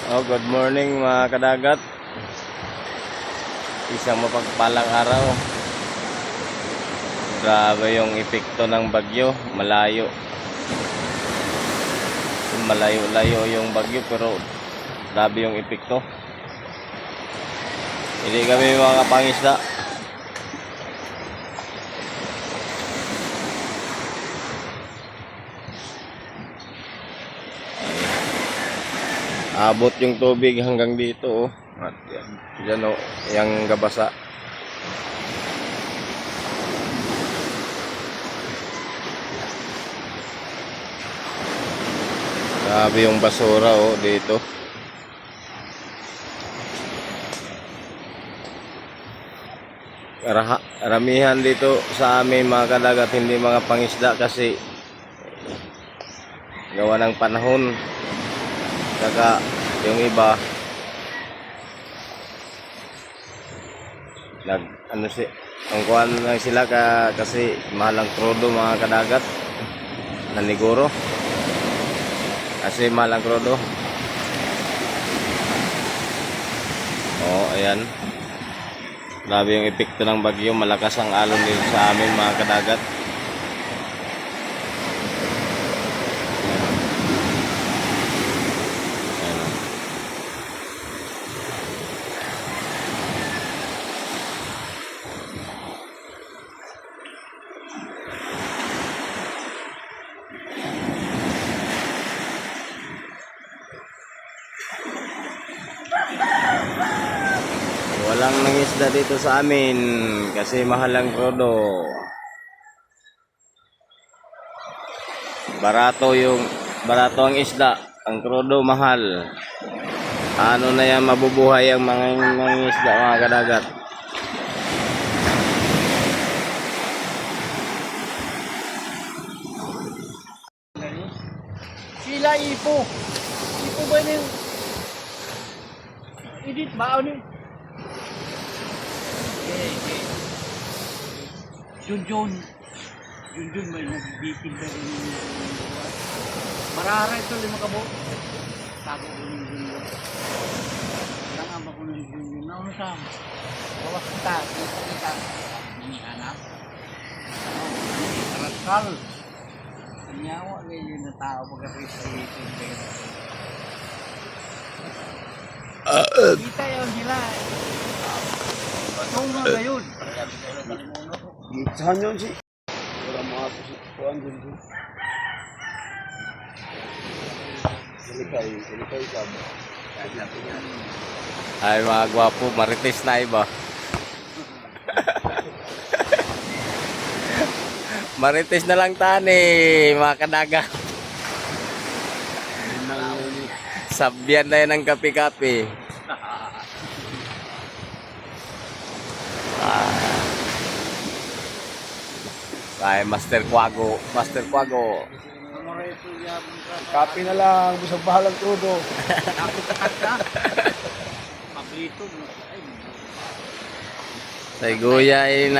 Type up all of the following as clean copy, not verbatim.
Oh, good morning mga kadagat. Isang mapagpalang araw. Grabe yung epekto ng bagyo. Malayo-layo yung bagyo pero grabe yung epekto. Hindi kami mga pangisda. Abot yung tubig hanggang dito, oh. At yan, oh, yung gabasa. Grabe yung basura, oh, dito. Ramihan dito sa amin mga kadagat, hindi mga pangisda kasi gawa ng panahon. Saka yung iba ang kuhan lang sila kasi mahalang krudo mga kadagat, naniguro kasi mahalang krudo. Oh, ayan, grabe yung epekto ng bagyo. Malakas ang alon dito sa amin mga kadagat. Walang nangisda dito sa amin kasi mahal ang krudo. Barato ang isda, ang krudo mahal. Ano na yan mabubuhay ang mga isda mga kadagat? Sila Ipo. Ipo ba yung edit ba ano? Junjun may nagbitin na rin yung marara ito lima kabo. Tago ko ng Junjun. Lang ama ko ng Junjun. Nauna sa bawas kita. Ini anak. Raskal. Nyawa ngayon na tao pagka-appreciation. Kita yun sila. Kung nga gayon. Gitsahan yun si. Wala mga kuhan dun dun. Silikay sabi. Ay mga gwapo, marites na iba. Marites na lang tani mga kadagat. Sabyan na yan ng kape-kape. Ay, Master Quago. Kape na lang, busog bahalang tudo. Pablito. Sa Guya ay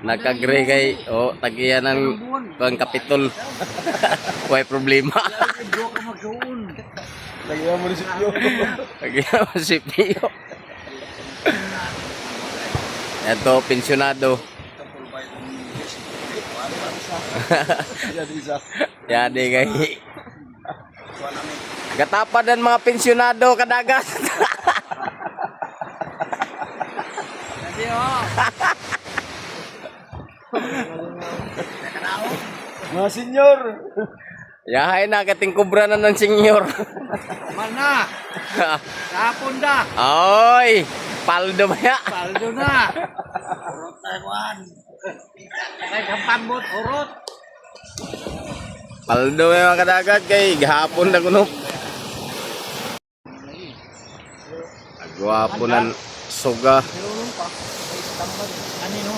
nagkagre kay tagiyan ng pang kapitol. May problema. Lagyan mo rin si Pio. Tagiyan mo si Pio. Ito, pensyonado. Yan di kay gatapan ng mga pensyonado kadagat. Mga senyor. Yahay na kating kubra na ng senyor. Mana? Kapon da. Oy, paldo ba ya? Paldo na. Urot na kuhan. Kaya kampambot, urot. Paldo may mga kadagat kay gahapon na kuno. Agwapo ng suga. Ano no?